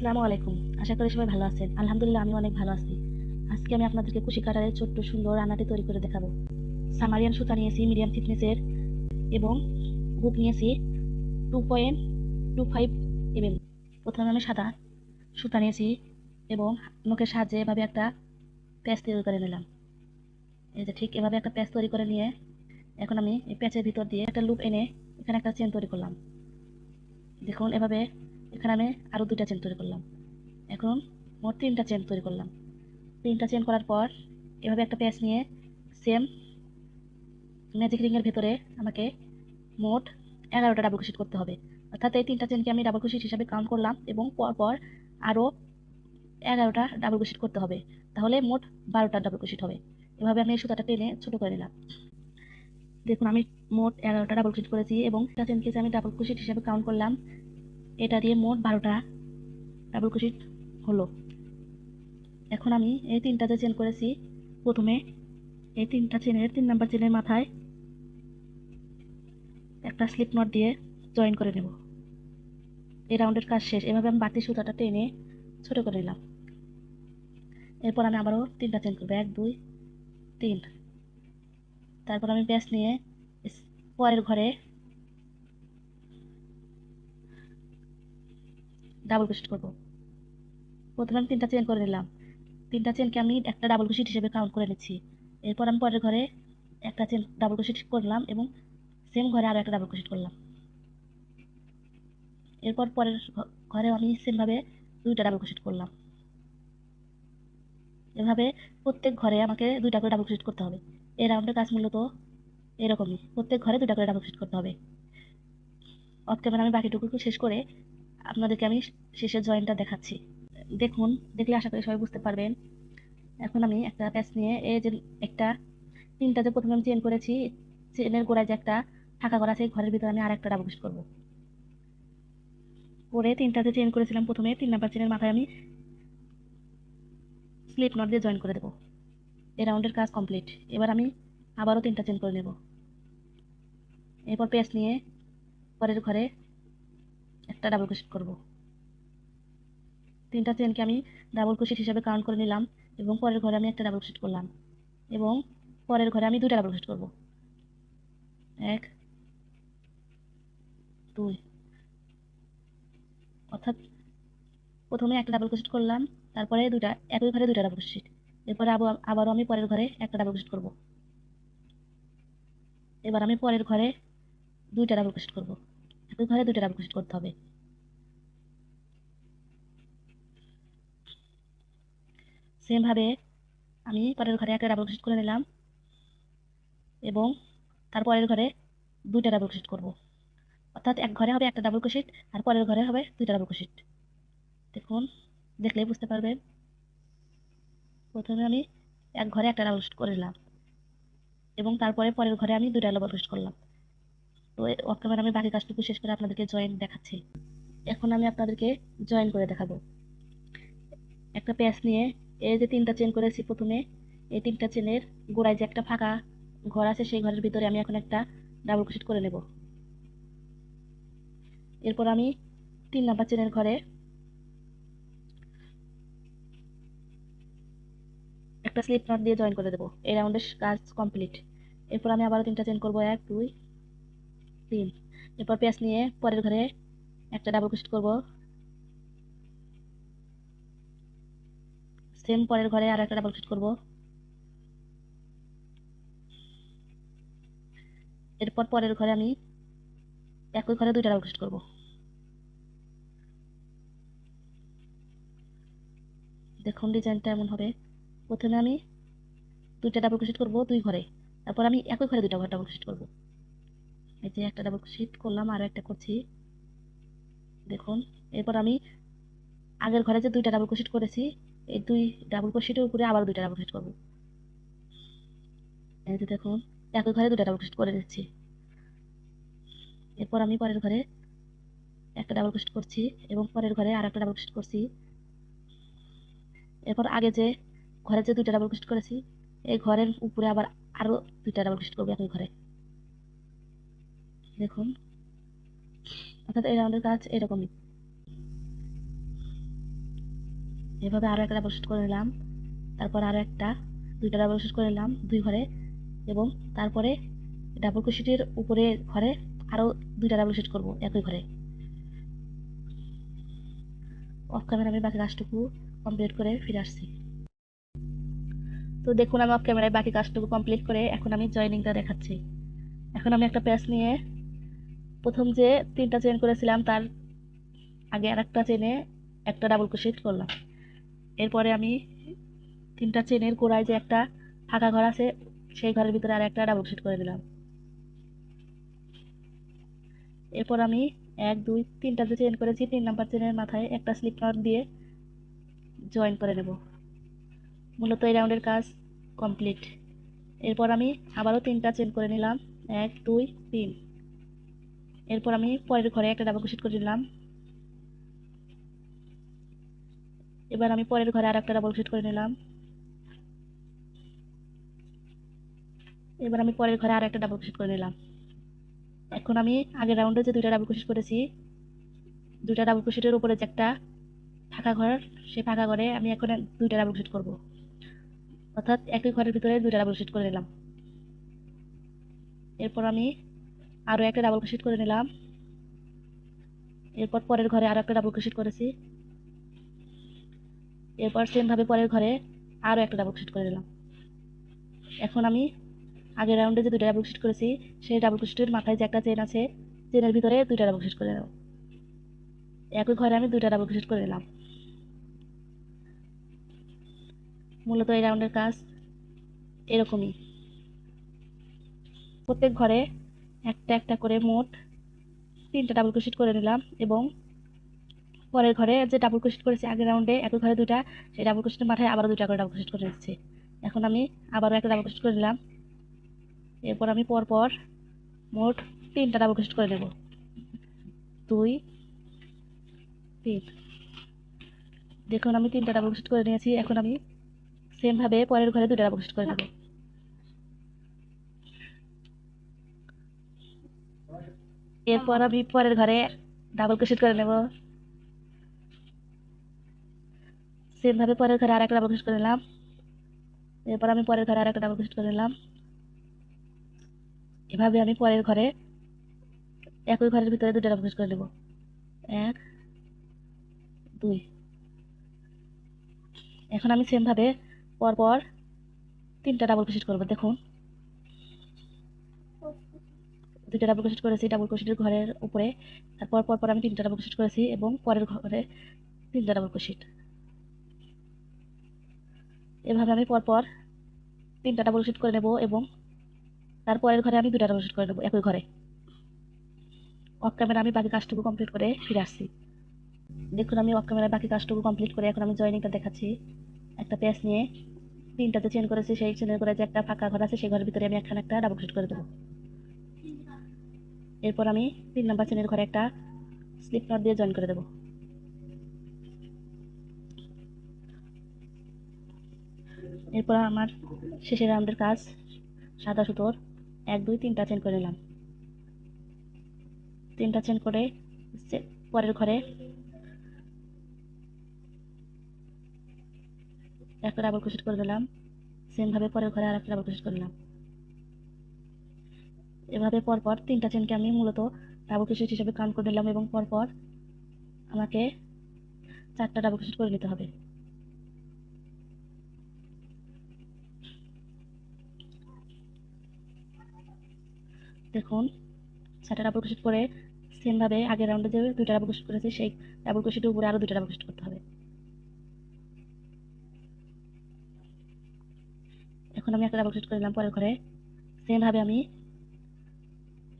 আসসালামু আলাইকুম। আশা করি সবাই ভালো আছেন। আলহামদুলিল্লাহ আমি অনেক ভালো আছি। আজকে আমি আপনাদেরকে কুশি কাটারের ছোট্ট সুন্দর রান্নাটি তৈরি করে দেখাবো। সামারিয়ান সুতা নিয়েছি মিডিয়াম থিকনেসের এবং হুক নিয়েছি 2.25 mm। প্রথমে আমি সাদা সুতা নিয়েছি এবং নখের সাহায্যে এভাবে একটা প্যাচ তৈরি করে নিলাম। এই যে ঠিক এভাবে একটা প্যাচ তৈরি করে নিয়ে এখন আমি এই প্যাচের ভিতর দিয়ে একটা লুপ এনে এখানে একটা চেন তৈরি করলাম। দেখুন এভাবে এখানে আমি আরো দুইটা চেন তৈরি করলাম। এখন মোট 3টা চেন তৈরি করলাম। 3টা চেন করার পর এভাবে একটা প্যাচ নিয়ে সেম ম্যাজিক রিংয়ের ভেতরে আমাকে মোট 11টা ডাবল ক্রোশেট করতে হবে। অর্থাৎ এই 3টা চেনকে আমি ডাবল ক্রোশেট হিসাবে কাউন্ট করলাম এবং পরপর আরও 11টা ডাবল ক্রোশেট করতে হবে। তাহলে মোট 12টা ডাবল ক্রোশেট হবে। এভাবে আমি এই সুতাটা টেনে ছোট করে নিলাম। দেখুন আমি মোট 11টা ডাবল ক্রোশেট করেছি এবং একটা চেনকে আমি ডাবল ক্রোশেট হিসাবে কাউন্ট করলাম। এটা দিয়ে মোট 12টা ডাবল ক্রোশেট হলো। এখন আমি এই 3টা যে চেন করেছি প্রথমে এই 3টা চেনের 3 নাম্বার চেনের মাথায় একটা স্লিপ নট দিয়ে জয়েন করে নেব। এই রাউন্ডের কাজ শেষ। এভাবে আমি বাড়তি সুতাটা টেনে ছোট করে নিলাম। এরপর আমি আবারও 3টা চেন করবো, 1 2 3। তারপর আমি প্যাচ নিয়ে পরের ঘরে ডাবল ক্রোশেট করব। প্রথমে আমি 3টা চেন করে নিলাম। 3টা চেনকে আমি একটা ডাবল ক্রোশেট হিসেবে কাউন্ট করে নিচ্ছি। এরপর আমি পরের ঘরে একটা চেন ডাবল ক্রোশেট করলাম এবং সেম ঘরে আরও একটা ডাবল ক্রোশেট করলাম। এরপর পরের ঘরে আমি সেমভাবে 2টা ডাবল ক্রোশেট করলাম। এভাবে প্রত্যেক ঘরে আমাকে 2টা করে ডাবল ক্রোশেট করতে হবে। এই রাউন্ডের কাজ মূলত এরকমই, প্রত্যেক ঘরে 2টা করে ডাবল ক্রোশেট করতে হবে। অফ ক্যামেরা আমি বাকিটুকু শেষ করে আপনাদেরকে আমি শেষের জয়েন্টটা দেখাচ্ছি। দেখুন, দেখলে আশা করি সবাই বুঝতে পারবেন। এখন আমি একটা প্যাচ নিয়ে এই যে একটা 3টা যে প্রথমে আমি চেন করেছি, চেনের গোড়ায় যে একটা ফাঁকা করা আছে ঘরের ভিতরে আমি আর একটা ডাবল ক্রোশেট করবো। করে 3টা যে চেন করেছিলাম প্রথমে 3 নাম্বার চেনের মাথায় আমি স্লিপ নট দিয়ে জয়েন করে দেবো। এই রাউন্ডের কাজ কমপ্লিট। এবার আমি আবারও 3টা চেন করে নেব। এরপর প্যাচ নিয়ে পরের ঘরে একটা ডাবল ক্রোশেট করব। 3টা চেনকে আমি ডাবল ক্রোশেট হিসাবে কাউন্ট করে নিলাম এবং পরের ঘরে আমি একটা ডাবল ক্রোশেট করলাম এবং পরের ঘরে আমি 2টা ডাবল ক্রোশেট করব, 1 2। অর্থাৎ প্রথমে একটা ডাবল ক্রোশেট করলাম, তারপরে 2টা একই ঘরে 2টা ডাবল ক্রোশেট। এরপরে আবারও আমি পরের ঘরে একটা ডাবল ক্রোশেট করব। এবার আমি পরের ঘরে 2টা ডাবল ক্রোশেট করব। একই ঘরে 2টা ডাবল ক্রোশেট করতে হবে। সেম ভাবে আমি পরের ঘরে একটা ডাবল ক্রোশেট করে নিলাম এবং তারপরের ঘরে 2টা ডাবল ক্রোশেট করব। অর্থাৎ এক ঘরে হবে একটা ডাবল ক্রোশেট আর পরের ঘরে হবে 2টা ডাবল ক্রোশেট। দেখুন, দেখলেই বুঝতে পারবেন। প্রথমে আমি এক ঘরে একটা ডাবল ক্রোশেট করে নিলাম এবং তারপরে পরের ঘরে আমি 2টা ডাবল ক্রোশেট করলাম। তো অফ ক্যামেরা আমি বাকি কাজটুকু শেষ করে আপনাদেরকে জয়েন দেখাচ্ছি। এখন আমি আপনাদেরকে জয়েন করে দেখাবো। একটা প্যাচ নিয়ে এই যে 3টা চেন করেছি প্রথমে, এই 3টা চেনের গোড়ায় যে একটা ফাঁকা ঘর আছে সেই ঘরের ভিতরে আমি এখন একটা ডাবল ক্রোশেট করে নেব। এরপর আমি 3 নাম্বার চেনের ঘরে একটা স্লিপ নট দিয়ে জয়েন করে দেবো। এই রাউন্ডের কাজ কমপ্লিট। এরপর আমি আবারও 3টা চেন করবো, 1 2 3। এরপর প্যাচ নিয়ে পরের ঘরে একটা ডাবল ক্রোশেট করব, সেম পরের ঘরে আর একটা ডাবল ক্রোশেট করব। এরপর পরের ঘরে আমি একই ঘরে 2টা ডাবল ক্রোশেট করব। দেখুন ডিজাইনটা এমন হবে। প্রথমে আমি 2টা ডাবল ক্রোশেট করব 2 ঘরে, তারপর আমি একই ঘরে 2টা ডাবল ক্রোশেট করব। এই যে একটা ডাবল ক্রোশেট করলাম, আরও একটা করছি। দেখুন, এরপর আমি আগের ঘরে যে 2টা ডাবল ক্রোশেট করেছি এই 2 ডাবল ক্রোশেটের উপরে আবার 2টা ডাবল ক্রোশেট করব। এই যে দেখুন, একই ঘরে 2টা ডাবল ক্রোশেট করে দিচ্ছি। এরপর আমি পরের ঘরে একটা ডাবল ক্রোশেট করছি এবং পরের ঘরে আর একটা ডাবল ক্রোশেট করছি। এরপর আগে যে ঘরে যে 2টা ডাবল ক্রোশেট করেছি এই ঘরের উপরে আবার আরো 2টা ডাবল ক্রোশেট করবো একই ঘরে। দেখুন, অর্থাৎ এই রাউন্ডের কাজ এরকমই। এভাবে আরও একটা ডাবল ক্রোশেট করে নিলাম, তারপর আরও দুইটা ডাবল ক্রোশেট করে নিলাম 2 ঘরে, এবং তারপরে ডাবল ক্রোশেটের উপরে ঘরে আরও 2টা ডাবল ক্রোশেট করব একই ঘরে। অফ ক্যামেরা আমি বাকি কাজটুকু কমপ্লিট করে ফিরে আসছি। তো দেখুন আমি অফ ক্যামেরায় বাকি কাজটুকু কমপ্লিট করে এখন আমি জয়েনিংটা দেখাচ্ছি। এখন আমি একটা প্যাচ নিয়ে প্রথম যে 3টা চেন করেছিলাম তার আগে আরেকটা চেনে একটা ডাবল ক্রোশেট করলাম। এরপরে আমি 3টা চেনের গোড়ায় যে একটা ফাঁকা ঘর আছে সেই ঘরের ভিতরে আর একটা ডাবল ক্রোশেট করে দিলাম। এরপর আমি 1 2 3টা যে চেন করেছি 3 নাম্বার চেনের মাথায় একটা স্লিপ নট দিয়ে জয়েন করে নেব। মূলত এই রাউন্ডের কাজ কমপ্লিট। এরপর আমি আবারও 3টা চেন করে নিলাম 1 2 3। এরপর আমি পরের ঘরে একটা ডাবল ক্রোশেট করে নিলাম। এবার আমি পরের ঘরে আর একটা ডাবল ক্রোশেট করে নিলাম। এবার আমি পরের ঘরে আর একটা ডাবল ক্রোশেট করে নিলাম। এখন আমি আগের রাউন্ডে যে 2টা ডাবল ক্রোশেট করেছি 2টা ডাবল ক্রোশেটের উপরে যে একটা ফাঁকা ঘর সেই ফাঁকা ঘরে আমি এখন 2টা ডাবল ক্রোশেট করব, অর্থাৎ একই ঘরের ভিতরে 2টা ডাবল ক্রোশেট করে নিলাম। এরপর আমি আরও একটা ডাবল ক্রোশেট করে নিলাম। এরপর পরের ঘরে আরও একটা ডাবল ক্রোশেট করেছি। এরপর সেমভাবে পরের ঘরে আরও একটা ডাবল ক্রোশেট করে নিলাম। এখন আমি আগের রাউন্ডে যে 2টা ডাবল ক্রোশেট করেছি সেই ডাবল ক্রোশেটের মাথায় যে একটা চেন আছে চেনের ভিতরে 2টা ডাবল ক্রোশেট করে নেব। একই ঘরে আমি 2টা ডাবল ক্রোশেট করে নিলাম। মূলত এই রাউন্ডের কাজ এরকমই। প্রত্যেক ঘরে একটা করে মোট 3টা ডাবল ক্রোশেট করে নিলাম, এবং পরের ঘরে যে ডাবল ক্রোশেট করেছি আগের রাউন্ডে একই ঘরে 2টা সেই ডাবল ক্রোশেটের মাথায় আবারও 2টা করে ডাবল ক্রোশেট করে নিচ্ছি। এখন আমি আবারও একটা ডাবল ক্রোশেট করে নিলাম। এরপর আমি পরপর মোট 3টা ডাবল ক্রোশেট করে নেব 2 3। দেখুন আমি 3টা ডাবল ক্রোশেট করে নিয়েছি। এখন আমি সেমভাবে পরের ঘরে 2টা ডাবল ক্রোশেট করে নেব। এরপর আমি পরের ঘরে ডাবল ক্রোশেট করে নেব। সেমভাবে পরের ঘরে আর একটা ডাবল ক্রোশেট করে নিলাম। এরপর আমি পরের ঘরে আর একটা ডাবল ক্রোশেট করে নিলাম। এভাবে আমি পরের ঘরে একই ঘরের ভিতরে 2টা ডাবল ক্রোশেট করে নেব 1 2। এখন আমি সেমভাবে পরপর 3টা ডাবল ক্রোশেট করব। দেখুন 2টা ডাবল ক্রোশেট করেছি ডাবল ক্রোশেটের ঘরের উপরে, তারপর পরপর আমি 3টা ডাবল ক্রোশেট করেছি এবং পরের ঘরে 3টা ডাবল ক্রোশেট। এভাবে আমি পরপর 3টা ডাবল ক্রোশেট করে নেব এবং তারপরের ঘরে আমি 2টা ডাবল ক্রোশেট করে নেব একই ঘরে। অফ ক্যামেরা আমি বাকি কাজটুকু কমপ্লিট করে ফিরে আসছি। দেখুন আমি অফ ক্যামেরায় বাকি কাজটুকু কমপ্লিট করে এখন আমি জয়েনিংটা দেখাচ্ছি। একটা পেঁচ নিয়ে 3টাতে চেন করেছি সেই চেনের করে যে একটা ফাঁকা ঘর আছে সেই ঘরের ভিতরে আমি একটা ডাবল ক্রোশেট করে দেবো। এরপর আমি 3 নাম্বার চেনের ঘরে একটা স্লিপ নট দিয়ে জয়েন করে দেবো। এরপর আমার শেষের রাউন্ডের কাজ সাদা সুতোর 1 2 3টা চেন করে নিলাম। 3টা চেন করে পরের ঘরে একটা ডাবল ক্রোশেট করে দিলাম। সেমভাবে পরের ঘরে আর একটা ডাবল ক্রোশেট করে নিলাম। এভাবে পরপর 3টা চেনকে আমি মূলত ডাবল ক্রোশেট হিসেবে কাউন্ট করে নিলাম এবং পরপর আমাকে 4টা ডাবল ক্রোশেট করে নিতে হবে। দেখুন 4টা ডাবল ক্রোশেট করে সেমভাবে আগের রাউন্ডে যে 2টা ডাবল ক্রোশেট করেছি সেই ডাবল ক্রোশেটের উপরে আরও 2টা ডাবল ক্রোশেট করতে হবে। এখন আমি একটা ডাবল ক্রোশেট করে নিলাম পরের ঘরে। সেমভাবে আমি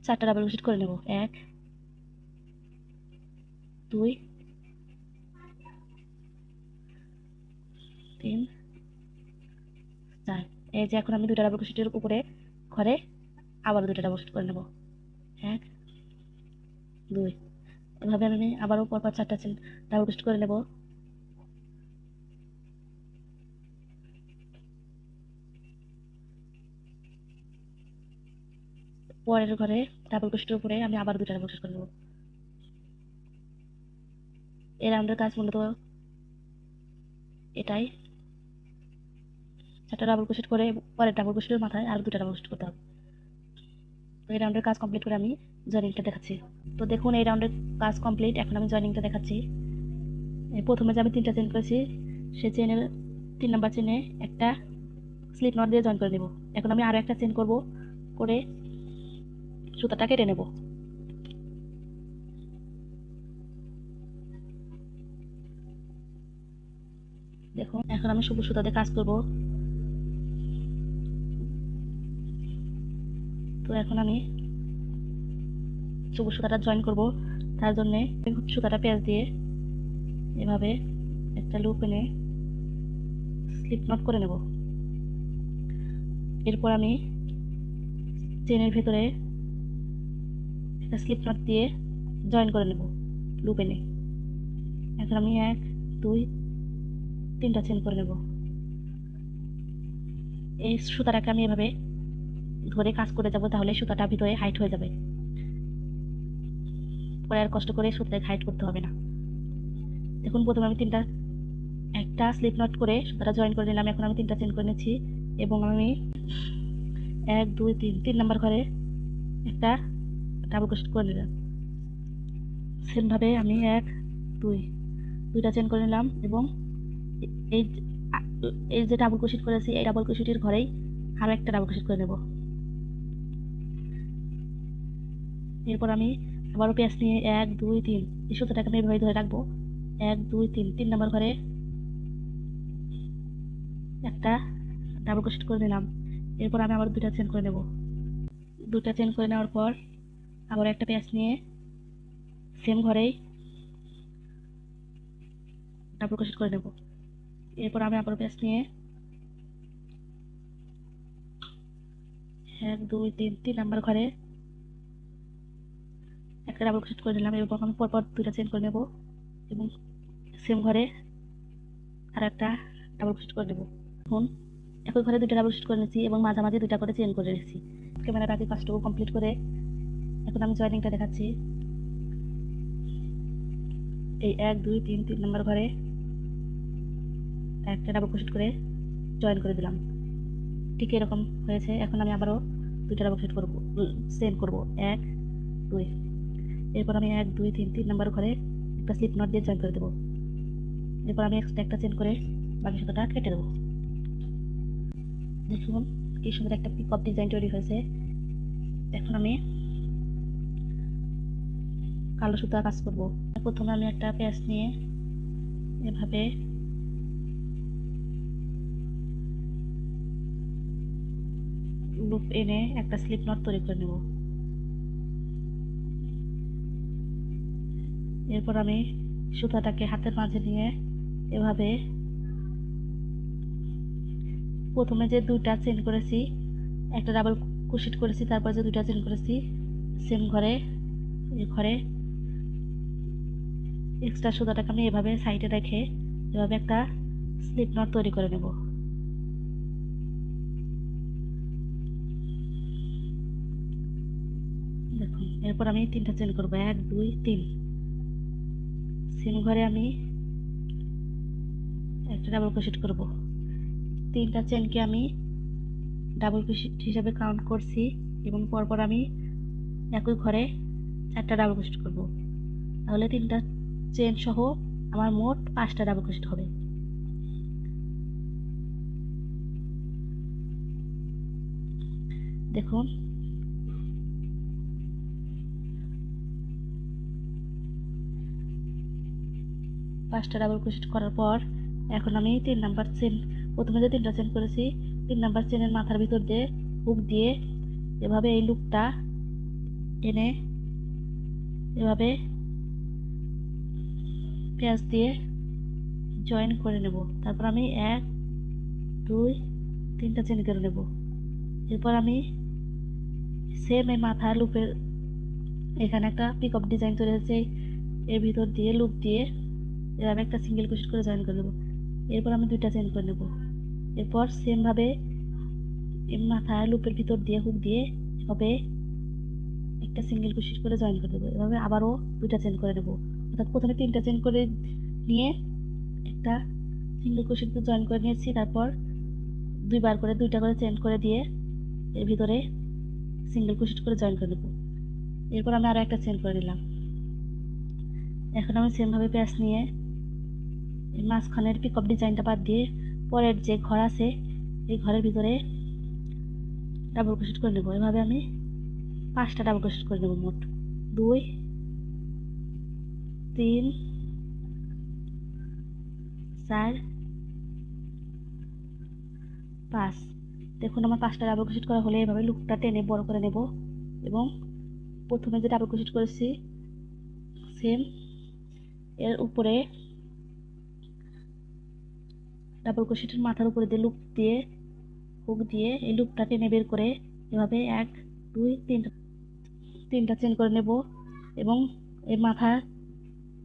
4টা ডাবল ক্রোশেট করে নেব 1 2 3 4। এই যে এখন আমি 2টা ডাবল ক্রোশেটের উপরে ঘরে আবারও 2টা ডাবল ক্রোশেট করে নেব 1 2। এভাবে আমি আবারও পরপর 4টা ডাবল ক্রোশেট করে নেব। পরের ঘরে ডাবল ক্রোশেটের উপরে আমি আবার 2টা ডাবল ক্রোশেট করে নেব। এই রাউন্ডের কাজ মূলত এটাই 4টা ডাবল ক্রোশেট করে পরের ডাবল ক্রোশেটের মাথায় আর 2টা ডাবল ক্রোশেট করতে হবে। তো এই রাউন্ডের কাজ কমপ্লিট করে আমি জয়েনিংটা দেখাচ্ছি। তো দেখুন এই রাউন্ডের কাজ কমপ্লিট। এখন আমি জয়েনিংটা দেখাচ্ছি। প্রথমে যে আমি 3টা চেন করেছি সেই চেনের 3 নাম্বার চেনে একটা স্লিপ নট দিয়ে জয়েন করে নেব। এখন আমি আরও একটা চেন করব, করে সুতাটা কেটে নেব। দেখুন এখন আমি সবুজ সুতা দিয়ে কাজ করব। তো এখন আমি সবুজ সুতাটা জয়েন করব। তার জন্য সুতাটা পেঁচ দিয়ে এভাবে একটা লুপ এনে স্লিপ নট করে নেব। এরপর আমি চেনের ভেতরে একটা স্লিপ নট দিয়ে জয়েন করে নেব লুপ এনে। এখন আমি 1 2 3টা চেন করে নেব। এই সুতাটাকে আমি এভাবে ধরে কাজ করে যাব, তাহলে সুতাটা ভিতরে হাইট হয়ে যাবে। পরে আর কষ্ট করে সুতাটাকে হাইট করতে হবে না। দেখুন প্রথমে আমি একটা স্লিপ নট করে সুতাটা জয়েন করে নিলাম। এখন আমি 3টা চেন করে নিচ্ছি এবং আমি 1 2 3 নাম্বার ঘরে একটা ডাবল ক্রোশেট করে নিলাম। সেমভাবে আমি 1 2 2টা চেন করে নিলাম এবং এই এই যে ডাবল ক্রোশেট করেছি এই ডাবল ক্রোশেটের ঘরেই আরও একটা ডাবল ক্রোশেট করে নেব। এরপর আমি আবারও পেঁচ নিয়ে 1 2 3 এই সুতাটাকে আমি এভাবে ধরে রাখবো। 1 2 3 নাম্বার ঘরে একটা ডাবল ক্রোশেট করে নিলাম। এরপর আমি আবার 2টা চেন করে নেব। 2টা চেন করে নেওয়ার পর আবার একটা পেঁচ নিয়ে সেম ঘরেই ডাবল ক্রোশেট করে নেব। এরপর আমি আবার পেঁচ নিয়ে 1 2 3 নাম্বার ঘরে একটা ডাবল ক্রোশেট করে নিলাম। এরপর আমি পরপর 2টা চেন করে নেব এবং সেম ঘরে আর একটা ডাবল ক্রোশেট করে নেব। এখন একই ঘরে 2টা ডাবল ক্রোশেট করে নিয়েছি এবং মাঝামাঝি 2টা করে চেন করে নিয়েছি। ক্যামেরার আগে কাজটুকু কমপ্লিট করে এখন আমি জয়েনিংটা দেখাচ্ছি। এই 1 2 3 নাম্বার ঘরে একটা ডাবল ক্রোশেট করে জয়েন করে দিলাম। ঠিক এরকম হয়েছে। এখন আমি আবারও 2টা ডাবল ক্রোশেট করব, চেন করব 1 2। এরপর আমি 1 2 3 নাম্বার ঘরে একটা স্লিপ নট দিয়ে জয়েন করে দেবো। এরপর আমি এক্সট্রা একটা চেন করে বাকি সুতাটা কেটে দেবো। দেখুন কি সুন্দর একটা পিকআপ ডিজাইন তৈরি হয়েছে। এখন আমি কালো সুতা কাজ করব। প্রথমে আমি একটা পেঁচ নিয়ে এভাবে লুপ এনে একটা স্লিপ নট তৈরি করে নেব। এরপর আমি সুতাটাকে হাতের মাঝে নিয়ে এভাবে প্রথমে যে 2টা চেন করেছি একটা ডাবল ক্রোশেট করেছি, তারপর যে 2টা চেন করেছি সেম ঘরে এই ঘরে এক্সট্রা সুতাটাকে আমি এভাবে সাইডে রেখে এভাবে একটা স্লিপ নট তৈরি করে নেব। দেখুন এরপর আমি 3টা চেন করব 1 2 3। সেম ঘরে আমি একটা ডাবল ক্রোশেট করব। 3টা চেনকে আমি ডাবল ক্রোশেট হিসাবে কাউন্ট করছি এবং পরপর আমি একই ঘরে 4টা ডাবল ক্রোশেট করব। তাহলে 3টা চেন সহ আমার মোট 5টা ডাবল ক্রোশেট হবে। দেখুন 5টা ডাবল ক্রোশেট করার পর এখন আমি 3 নাম্বার চেন প্রথমে যে 3টা চেন করেছি 3 নাম্বার চেনের মাথার ভিতর দিয়ে হুক দিয়ে এভাবে এই লুপটা এনে এভাবে পেঁচ দিয়ে জয়েন করে নেব। তারপর আমি 1 2 3টা চেন করে নেব। এরপর আমি সেম এই মাথার লুপের এখানে একটা পিকআপ ডিজাইন তৈরি হয়েছে, এর ভিতর দিয়ে লুপ দিয়ে এভাবে একটা সিঙ্গেল ক্রোশেট করে জয়েন করে নেব। এরপর আমি 2টা চেন করে নেব। এরপর সেমভাবে মাথায় লুপের ভিতর দিয়ে হুক দিয়ে এভাবে একটা সিঙ্গেল ক্রোশেট করে জয়েন করে দেবো। এভাবে আবারও 2টা চেন করে নেব। অর্থাৎ প্রথমে 3টা চেন করে নিয়ে একটা সিঙ্গেল ক্রোশেট জয়েন করে নিয়েছি। তারপর দুইবার করে দুইটা করে চেন করে দিয়ে এর ভিতরে সিঙ্গেল ক্রোশেট করে জয়েন করে দেবো। এরপর আমি আরও একটা চেন করে নিলাম। এখন আমি সেমভাবে প্যাচ নিয়ে এই মাঝখানের পিকআপ ডিজাইনটা বাদ দিয়ে পরের যে ঘর আছে এই ঘরের ভিতরে ডাবল ক্রোশেট করে নেব। এভাবে আমি 5টা ডাবল ক্রোশেট করে নেব। মোট 2 3 4 5। দেখুন আমার 5টা ডাবল ক্রোশেট করা হলে এভাবে লুপটা টেনে বড় করে নেব এবং প্রথমে যে ডাবল ক্রোশেট করেছি সেম এর উপরে ডাবল ক্রোশেটের মাথার উপরে দিয়ে লুপ দিয়ে হুক দিয়ে এই লুপটা টেনে বের করে এভাবে 1 2 3টা চেন করে নেব এবং এর মাথা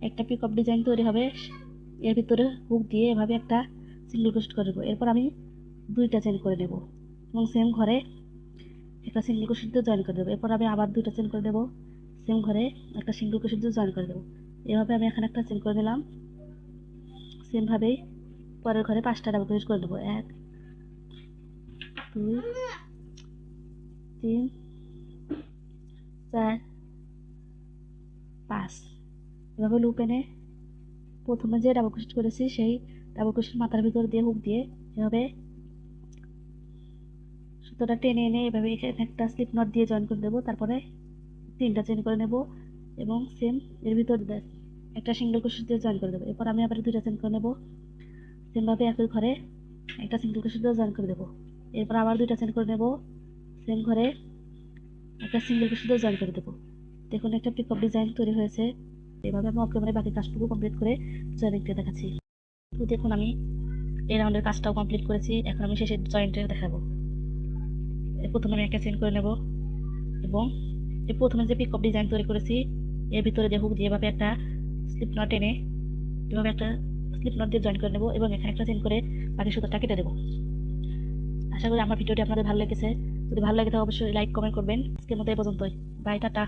একটা পিকআপ ডিজাইন তৈরি হবে। এর ভিতরে হুক দিয়ে এভাবে একটা সিঙ্গেল ক্রোশেট করে নেব। এরপর আমি 2টা চেন করে নেব এবং সেম ঘরে একটা সিঙ্গেল ক্রোশেট দিয়ে জয়েন করে দেবো। এরপর আমি আবার 2টা চেন করে দেবো, সেম ঘরে একটা সিঙ্গেল ক্রোশেট দিয়ে জয়েন করে দেবো। এভাবে আমি এখানে একটা চেন করে নিলাম। সেমভাবেই পরের ঘরে 5টা ডাবল ক্রোশেট করে দেবো। 1 2 3 4 5। এভাবে লুপ এনে প্রথমে যে ডাবল ক্রোশেট করেছি সেই ডাবল ক্রোশেট মাথার ভিতর দিয়ে হুক দিয়ে এভাবে সুতোটা টেনে এনে এভাবে এখানে একটা স্লিপ নট দিয়ে জয়েন করে দেবো। তারপরে 3টা চেন করে নেব এবং সেম এর ভিতর একটা সিঙ্গেল ক্রোশেট দিয়ে জয়েন করে দেবো। এরপর আমি আবার 2টা চেন করে নেব। সেমভাবে একই ঘরে একটা সিঙ্গেল ক্রোশেট দিয়ে জয়েন করে দেবো। এরপর আবার 2টা চেন করে নেব, সেম ঘরে একটা সিঙ্গেল ক্রোশেট দিয়ে জয়েন করে দেবো। দেখুন একটা পিকআপ ডিজাইন তৈরি হয়েছে। এভাবে আমি অফ ক্যামেরায় বাকি কাজটুকু কমপ্লিট করে জয়েনিংটা দেখাচ্ছি। তো দেখুন আমি এই রাউন্ডের কাজটাও কমপ্লিট করেছি। এখন আমি শেষের জয়েন্টে দেখাবো। প্রথমে আমি একটা চেন করে নেব এবং এই প্রথমে যে পিকআপ ডিজাইন তৈরি করেছি এর ভিতরে যে হুক দিয়ে এভাবে একটা স্লিপ নট এনে এভাবে একটা স্লিপ নট দিয়ে জয়েন করে নেব এবং এখানে একটা চেন করে বাকি সুতোটা কেটে দেবো। আশা করি আমার ভিডিওটি আপনাদের ভালো লেগেছে। যদি ভালো লাগে তাহলে অবশ্যই লাইক কমেন্ট করবেন। আজকের মতো এই পর্যন্তই। Bye, tata.